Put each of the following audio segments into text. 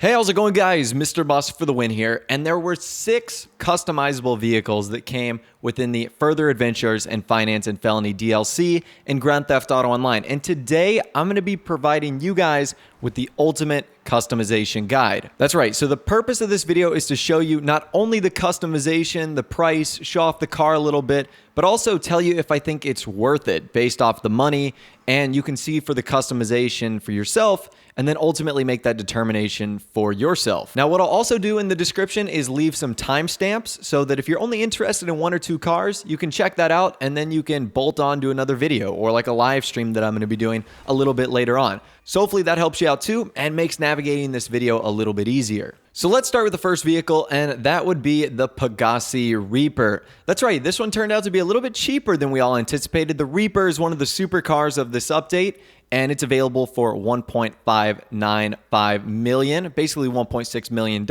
Hey, how's it going, guys? Mr. Boss for the win here. And there were 6 customizable vehicles that came within the Further Adventures and Finance and Felony DLC in Grand Theft Auto Online. And today, I'm going to be providing you guys with the ultimate customization guide. That's right. So the purpose of this video is to show you not only the customization, the price, show off the car a little bit, but also tell you if I think it's worth it based off the money. And you can see for the customization for yourself and then ultimately make that determination for yourself. Now, what I'll also do in the description is leave some timestamps so that if you're only interested in 1 or 2 cars, you can check that out and then you can bolt on to another video or like a live stream that I'm going to be doing a little bit later on. So hopefully that helps you out too and makes navigating this video a little bit easier. So let's start with the first vehicle, and that would be the Pegassi Reaper. That's right, this one turned out to be a little bit cheaper than we all anticipated. The Reaper is one of the supercars of this update, and it's available for $1.595 million, basically $1.6 million.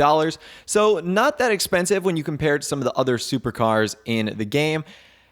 So not that expensive when you compare it to some of the other supercars in the game.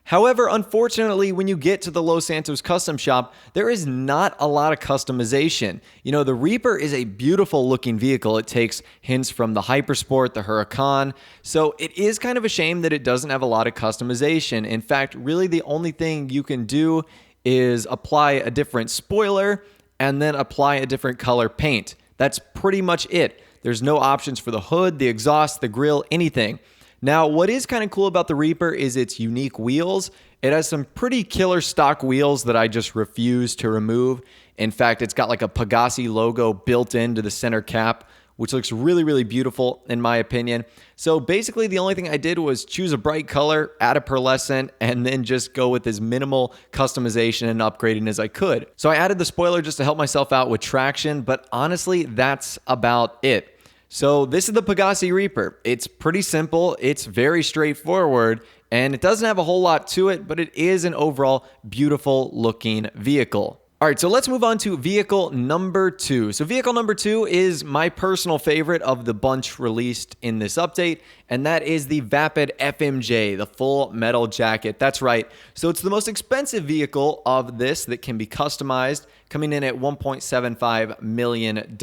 However, unfortunately, when you get to the Los Santos custom shop, there is not a lot of customization. You know, the Reaper is a beautiful looking vehicle. It takes hints from the Hypersport, the Huracan. So it is kind of a shame that it doesn't have a lot of customization. In fact, really the only thing you can do is apply a different spoiler and then apply a different color paint. That's pretty much it. There's no options for the hood, the exhaust, the grille, anything. Now, what is kind of cool about the Reaper is its unique wheels. It has some pretty killer stock wheels that I just refuse to remove. In fact, it's got like a Pegassi logo built into the center cap, which looks really, really beautiful in my opinion. So basically, the only thing I did was choose a bright color, add a pearlescent, and then just go with as minimal customization and upgrading as I could. So I added the spoiler just to help myself out with traction, but honestly, that's about it. So this is the Pegassi Reaper. It's pretty simple, it's very straightforward, and it doesn't have a whole lot to it, but it is an overall beautiful looking vehicle. All right, so let's move on to vehicle number 2. So vehicle number 2 is my personal favorite of the bunch released in this update, and that is the Vapid FMJ, the full metal jacket. That's right. So it's the most expensive vehicle of this that can be customized, coming in at $1.75 million.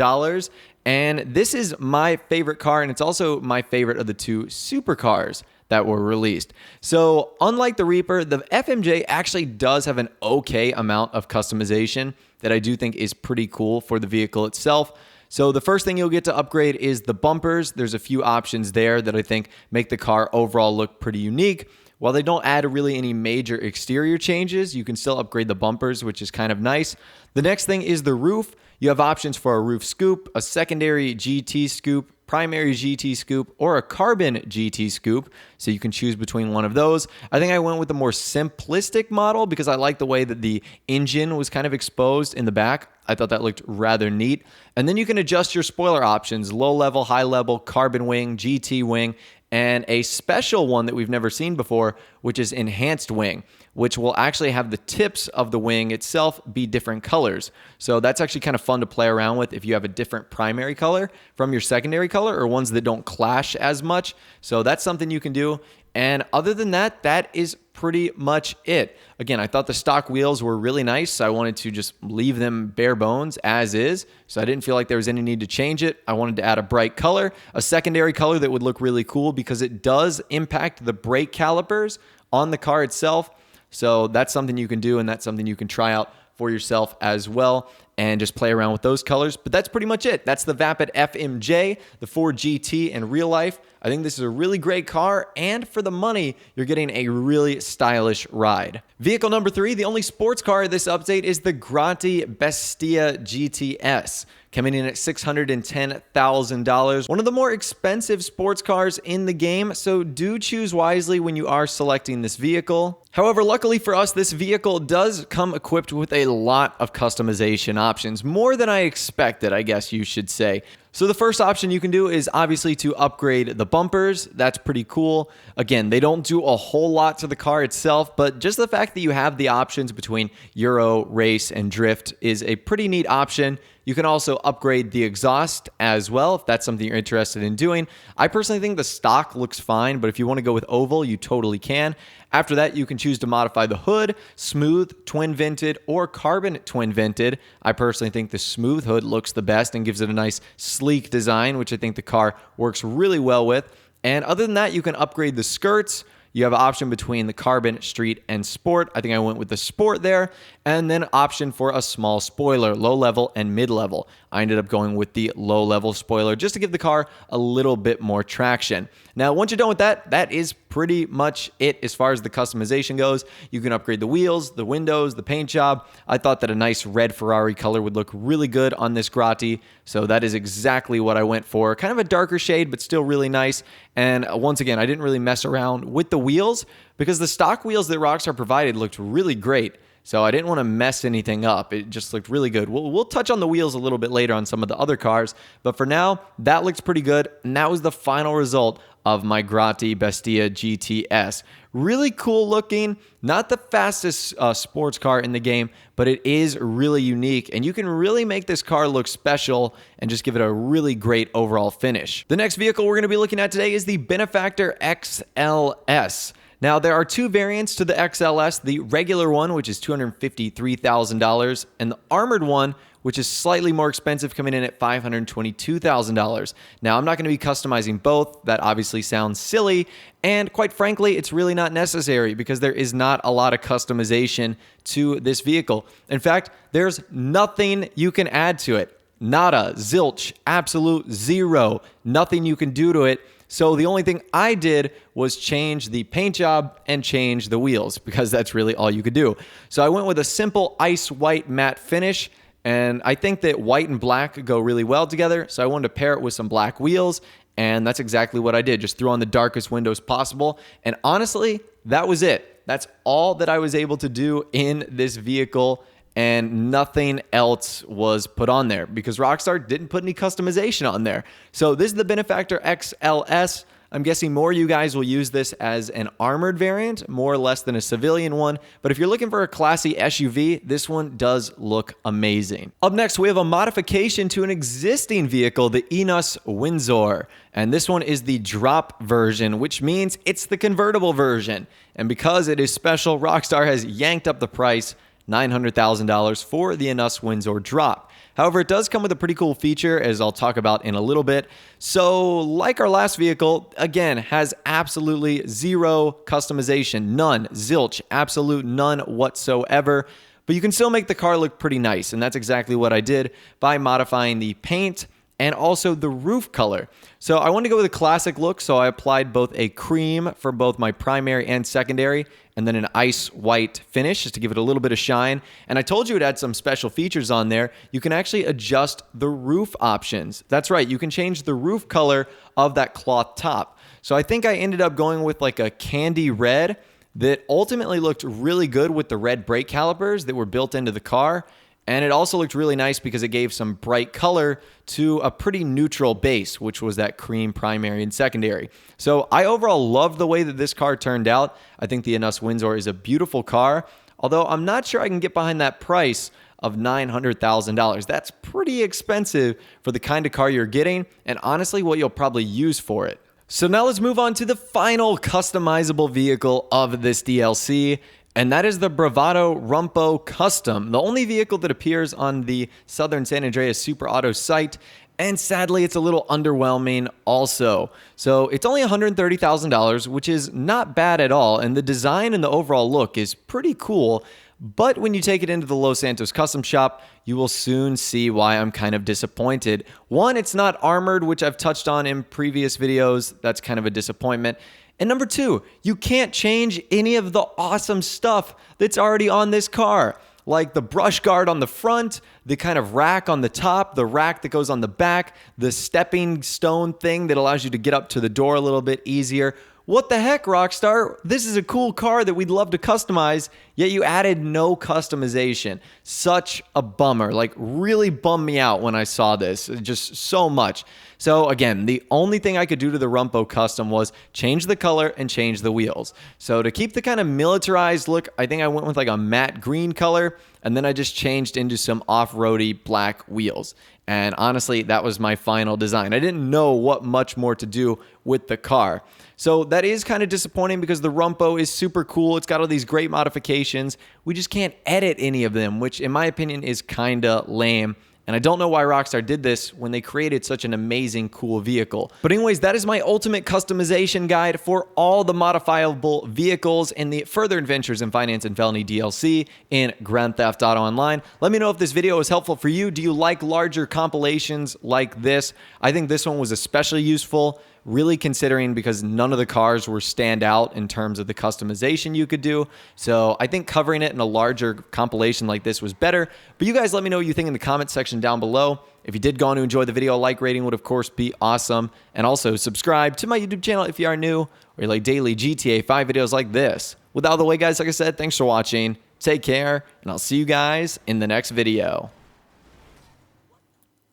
And this is my favorite car, and it's also my favorite of the 2 supercars that were released. So unlike the Reaper, the FMJ actually does have an okay amount of customization that I do think is pretty cool for the vehicle itself. So the first thing you'll get to upgrade is the bumpers. There's a few options there that I think make the car overall look pretty unique. While they don't add really any major exterior changes, you can still upgrade the bumpers, which is kind of nice. The next thing is the roof. You have options for a roof scoop, a secondary GT scoop, primary GT scoop, or a carbon GT scoop. So you can choose between one of those. I think I went with the more simplistic model because I like the way that the engine was kind of exposed in the back. I thought that looked rather neat. And then you can adjust your spoiler options, low level, high level, carbon wing, GT wing, and a special one that we've never seen before, which is enhanced wing, which will actually have the tips of the wing itself be different colors. So that's actually kind of fun to play around with if you have a different primary color from your secondary color or ones that don't clash as much. So that's something you can do. And other than that, that is pretty much it. Again, I thought the stock wheels were really nice, so I wanted to just leave them bare bones as is. So I didn't feel like there was any need to change it. I wanted to add a bright color, a secondary color that would look really cool because it does impact the brake calipers on the car itself. So that's something you can do, and that's something you can try out for yourself as well and just play around with those colors. But that's pretty much it. That's the Vapid FMJ, the Ford GT in real life. I think this is a really great car, and for the money, you're getting a really stylish ride. Vehicle number 3, the only sports car of this update, is the GROTTI Bestia GTS, coming in at $610,000. One of the more expensive sports cars in the game, so do choose wisely when you are selecting this vehicle. However, luckily for us, this vehicle does come equipped with a lot of customization options, more than I expected, I guess you should say. So the first option you can do is obviously to upgrade the bumpers. That's pretty cool. Again, they don't do a whole lot to the car itself, but just the fact that you have the options between Euro, race, and drift is a pretty neat option. You can also upgrade the exhaust as well if that's something you're interested in doing. I personally think the stock looks fine, but if you want to go with oval, you totally can. After that, you can choose to modify the hood, smooth, twin vented, or carbon twin vented. I personally think the smooth hood looks the best and gives it a nice sleek design, which I think the car works really well with. And other than that, you can upgrade the skirts. You have an option between the carbon, street, and sport. I think I went with the sport there. And then option for a small spoiler, low level and mid level. I ended up going with the low level spoiler just to give the car a little bit more traction. Now, once you're done with that, that is pretty much it as far as the customization goes. You can upgrade the wheels, the windows, the paint job. I thought that a nice red Ferrari color would look really good on this Grotti. So that is exactly what I went for. Kind of a darker shade, but still really nice. And once again, I didn't really mess around with the wheels because the stock wheels that Rockstar provided looked really great. So I didn't want to mess anything up. It just looked really good. We'll touch on the wheels a little bit later on some of the other cars. But for now, that looks pretty good. And that was the final result of my Grotti Bestia GTS. Really cool looking. Not the fastest sports car in the game, but it is really unique. And you can really make this car look special and just give it a really great overall finish. The next vehicle we're going to be looking at today is the Benefactor XLS. Now, there are two variants to the XLS, the regular one, which is $253,000, and the armored one, which is slightly more expensive, coming in at $522,000. Now, I'm not going to be customizing both. That obviously sounds silly, and quite frankly, it's really not necessary because there is not a lot of customization to this vehicle. In fact, there's nothing you can add to it. Nada, zilch, absolute zero, nothing you can do to it. So the only thing I did was change the paint job and change the wheels because that's really all you could do. So I went with a simple ice white matte finish, and I think that white and black go really well together. So I wanted to pair it with some black wheels, and that's exactly what I did. Just threw on the darkest windows possible. And honestly, that was it. That's all that I was able to do in this vehicle, and nothing else was put on there because Rockstar didn't put any customization on there. So this is the Benefactor XLS. I'm guessing more of you guys will use this as an armored variant, more or less than a civilian one. But if you're looking for a classy SUV, this one does look amazing. Up next, we have a modification to an existing vehicle, the ENUS Windsor. And this one is the drop version, which means it's the convertible version. And because it is special, Rockstar has yanked up the price $900,000 for the ENUS Windsor drop. However, it does come with a pretty cool feature, as I'll talk about in a little bit. So, like our last vehicle, again, has absolutely zero customization, none, zilch, absolute none whatsoever. But you can still make the car look pretty nice, and that's exactly what I did by modifying the paint and also the roof color. So I wanted to go with a classic look, so I applied both a cream for both my primary and secondary, and then an ice white finish just to give it a little bit of shine. And I told you it had some special features on there. You can actually adjust the roof options. That's right, you can change the roof color of that cloth top. So I think I ended up going with like a candy red that ultimately looked really good with the red brake calipers that were built into the car. And it also looked really nice because it gave some bright color to a pretty neutral base, which was that cream primary and secondary. So I overall love the way that this car turned out. I think the ENUS Windsor is a beautiful car, although I'm not sure I can get behind that price of $900,000. That's pretty expensive for the kind of car you're getting, and honestly, what you'll probably use for it. So now let's move on to the final customizable vehicle of this DLC, and that is the Bravado Rumpo Custom, the only vehicle that appears on the Southern San Andreas Super Auto site, and sadly, it's a little underwhelming also. So it's only $130,000, which is not bad at all, and the design and the overall look is pretty cool, but when you take it into the Los Santos Custom Shop, you will soon see why I'm kind of disappointed. One, it's not armored, which I've touched on in previous videos. That's kind of a disappointment. And number two, you can't change any of the awesome stuff that's already on this car, like the brush guard on the front, the kind of rack on the top, the rack that goes on the back, the stepping stone thing that allows you to get up to the door a little bit easier. What the heck, Rockstar? This is a cool car that we'd love to customize, yet you added no customization. Such a bummer. Like, really bummed me out when I saw this. Just so much. So again, the only thing I could do to the Rumpo custom was change the color and change the wheels. So to keep the kind of militarized look, I think I went with like a matte green color, and then I just changed into some off-roady black wheels. And honestly, that was my final design. I didn't know what much more to do with the car. So that is kind of disappointing because the Rumpo is super cool. It's got all these great modifications. We just can't edit any of them, which in my opinion is kind of lame. And I don't know why Rockstar did this when they created such an amazing, cool vehicle. But anyways, that is my ultimate customization guide for all the modifiable vehicles and the further adventures in Finance and Felony DLC in Grand Theft Auto Online. Let me know if this video was helpful for you. Do you like larger compilations like this? I think this one was especially useful, really considering because none of the cars were stand out in terms of the customization you could do. So I think covering it in a larger compilation like this was better. But you guys let me know what you think in the comment section down below. If you did go on to enjoy the video, a like rating would of course be awesome. And also subscribe to my YouTube channel if you are new, where you like daily GTA 5 videos like this. With all the way, guys, like I said, thanks for watching. Take care, and I'll see you guys in the next video.